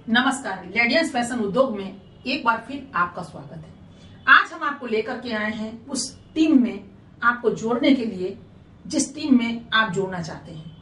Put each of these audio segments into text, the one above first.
नमस्कार, लेडियंस फैशन उद्योग में एक बार फिर आपका स्वागत है। आज हम आपको लेकर के आए हैं उस टीम में आपको जोड़ने के लिए जिस टीम में आप जोड़ना चाहते हैं।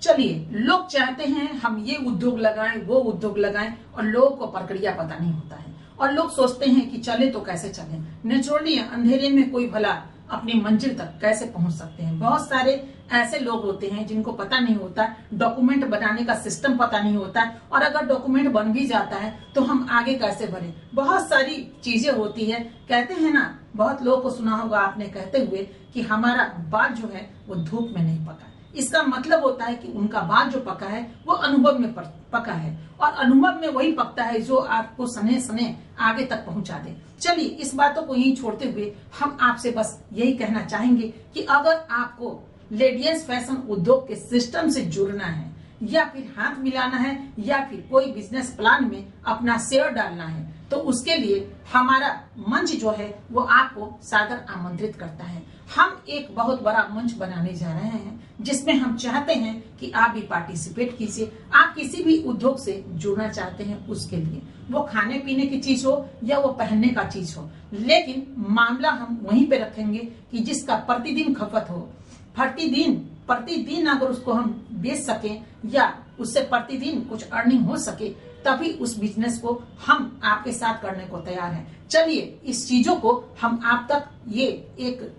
चलिए, लोग चाहते हैं हम ये उद्योग लगाएं, वो उद्योग लगाएं और लोगों को प्रक्रिया पता नहीं होता है और लोग सोचते हैं कि चले तो कैसे चले। नेचुरली अंधेरे में कोई भला अपनी मंजिल तक कैसे पहुंच सकते हैं। बहुत सारे ऐसे लोग होते हैं जिनको पता नहीं होता, डॉक्यूमेंट बनाने का सिस्टम पता नहीं होता और अगर डॉक्यूमेंट बन भी जाता है तो हम आगे कैसे बढ़े। बहुत सारी चीजें होती है। कहते हैं ना, बहुत लोगों को सुना होगा आपने कहते हुए कि हमारा बाल जो है वो धूप में नहीं पका। इसका मतलब होता है कि उनका बाल जो पका है वो अनुभव में पका है और अनुभव में वही पकता है जो आपको सने सने आगे तक पहुंचा दे। चलिए, इस बातों को यही छोड़ते हुए हम आपसे बस यही कहना चाहेंगे कि अगर आपको लेडियंस फैशन उद्योग के सिस्टम से जुड़ना है या फिर हाथ मिलाना है या फिर कोई बिजनेस प्लान में अपना शेयर डालना है तो उसके लिए हमारा मंच जो है वो आपको सादर आमंत्रित करता है। हम एक बहुत बड़ा मंच बनाने जा रहे हैं जिसमें हम चाहते हैं कि आप भी पार्टिसिपेट कीजिए। आप किसी भी उद्योग से जुड़ना चाहते हैं उसके लिए, वो खाने पीने की चीज हो या वो पहनने का चीज हो, लेकिन मामला हम वहीं पे रखेंगे कि जिसका प्रतिदिन खपत हो। प्रतिदिन अगर उसको हम बेच सके या उससे प्रतिदिन कुछ अर्निंग हो सके तभी उस बिजनेस को हम आपके साथ करने को तैयार हैं। चलिए, इस चीजों को हम आप तक ये एक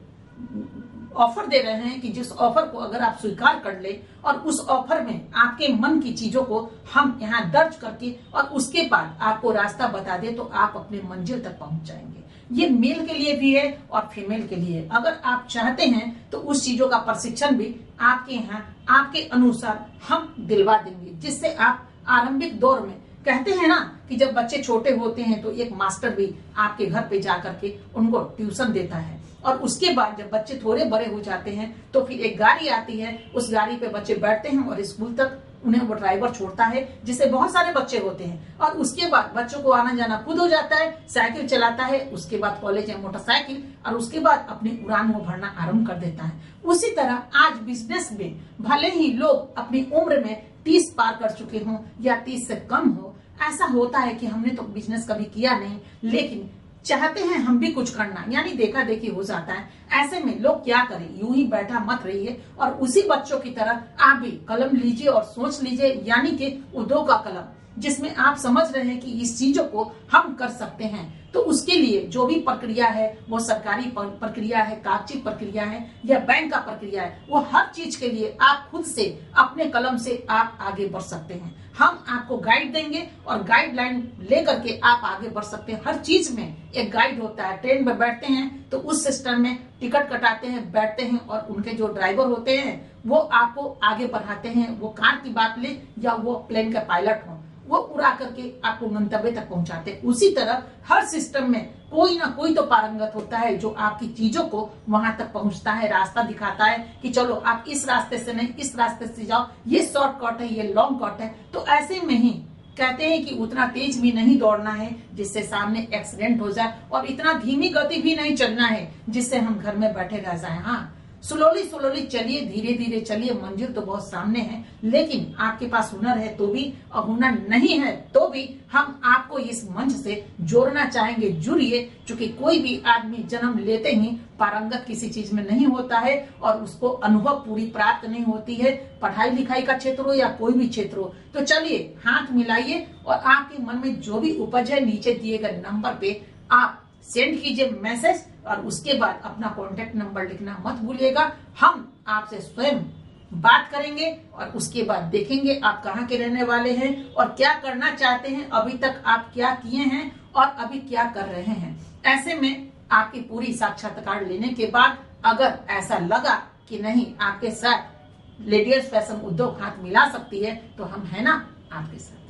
ऑफर दे रहे हैं कि जिस ऑफर को अगर आप स्वीकार कर ले और उस ऑफर में आपके मन की चीजों को हम यहाँ दर्ज करके और उसके बाद आपको रास्ता बता दे तो आप अपने मंजिल तक पहुंच जाएंगे। ये मेल के लिए भी है और फीमेल के लिए। अगर आप चाहते हैं तो उस चीजों का प्रशिक्षण भी आपके यहाँ आपके अनुसार हम दिलवा देंगे, जिससे आप आरंभिक दौर में, कहते हैं ना कि जब बच्चे छोटे होते हैं तो एक मास्टर भी आपके घर पे जा करके उनको ट्यूशन देता है और उसके बाद जब बच्चे थोड़े बड़े हो जाते हैं तो फिर एक गाड़ी आती है, उस गाड़ी पे बच्चे बैठते हैं और स्कूल तक उन्हें वो ड्राइवर छोड़ता है, जिससे बहुत सारे बच्चे होते हैं और उसके बाद बच्चों को आना जाना खुद हो जाता है, साइकिल चलाता है, उसके बाद कॉलेज या मोटरसाइकिल और उसके बाद अपनी उड़ान वो भरना आरंभ कर देता है। उसी तरह आज बिजनेस में भले ही लोग अपनी उम्र में 30 पार कर चुके हों या 30 से कम हो, ऐसा होता है कि हमने तो बिजनेस कभी किया नहीं लेकिन चाहते हैं हम भी कुछ करना, यानी देखा देखी हो जाता है। ऐसे में लोग क्या करें, यूं ही बैठा मत रहिए और उसी बच्चों की तरह आप भी कलम लीजिए और सोच लीजिए, यानी कि उद्योग का कलम, जिसमें आप समझ रहे हैं कि इस चीजों को हम कर सकते हैं। तो उसके लिए जो भी प्रक्रिया है वो सरकारी प्रक्रिया है, कागजी प्रक्रिया है या बैंक का प्रक्रिया है, वो हर चीज के लिए आप खुद से अपने कलम से आप आगे बढ़ सकते हैं। हम आपको गाइड देंगे और गाइडलाइन लेकर के आप आगे बढ़ सकते हैं। हर चीज में एक गाइड होता है। ट्रेन में बैठते हैं तो उस सिस्टम में टिकट कटाते हैं, बैठते हैं और उनके जो ड्राइवर होते हैं वो आपको आगे बढ़ाते हैं। वो कार की बात ले या वो प्लेन का पायलट हो, वो उड़ा करके आपको गंतव्य तक पहुंचाते हैं। उसी तरह हर सिस्टम में कोई ना कोई तो पारंगत होता है जो आपकी चीजों को वहां तक पहुंचता है, रास्ता दिखाता है कि चलो आप इस रास्ते से नहीं इस रास्ते से जाओ, ये शॉर्टकट है, ये लॉन्ग कट है। तो ऐसे में ही कहते हैं कि उतना तेज भी नहीं दौड़ना है जिससे सामने एक्सीडेंट हो जाए और इतना धीमी गति भी नहीं चलना है जिससे हम घर में बैठे रह जाए। हाँ, स्लोली चलिए, धीरे धीरे चलिए। मंजिल तो बहुत सामने है, लेकिन आपके पास हुनर है तो भी और हुनर नहीं है तो भी हम आपको इस मंच से जोड़ना चाहेंगे। जुड़िए, क्योंकि कोई भी आदमी जन्म लेते ही पारंगत किसी चीज में नहीं होता है और उसको अनुभव पूरी प्राप्त नहीं होती है, पढ़ाई लिखाई का क्षेत्र हो या कोई भी क्षेत्र हो। तो चलिए, हाथ मिलाइए और आपके मन में जो भी उपज है नीचे दिए गए नंबर पे आप सेंड कीजिए मैसेज और उसके बाद अपना कॉन्टेक्ट नंबर लिखना मत भूलिएगा। हम आपसे स्वयं बात करेंगे और उसके बाद देखेंगे आप कहाँ के रहने वाले हैं और क्या करना चाहते हैं, अभी तक आप क्या किए हैं और अभी क्या कर रहे हैं। ऐसे में आपकी पूरी साक्षात्कार लेने के बाद अगर ऐसा लगा कि नहीं आपके साथ लेडियंस फैशन उद्योग हाथ मिला सकती है तो हम है ना आपके साथ।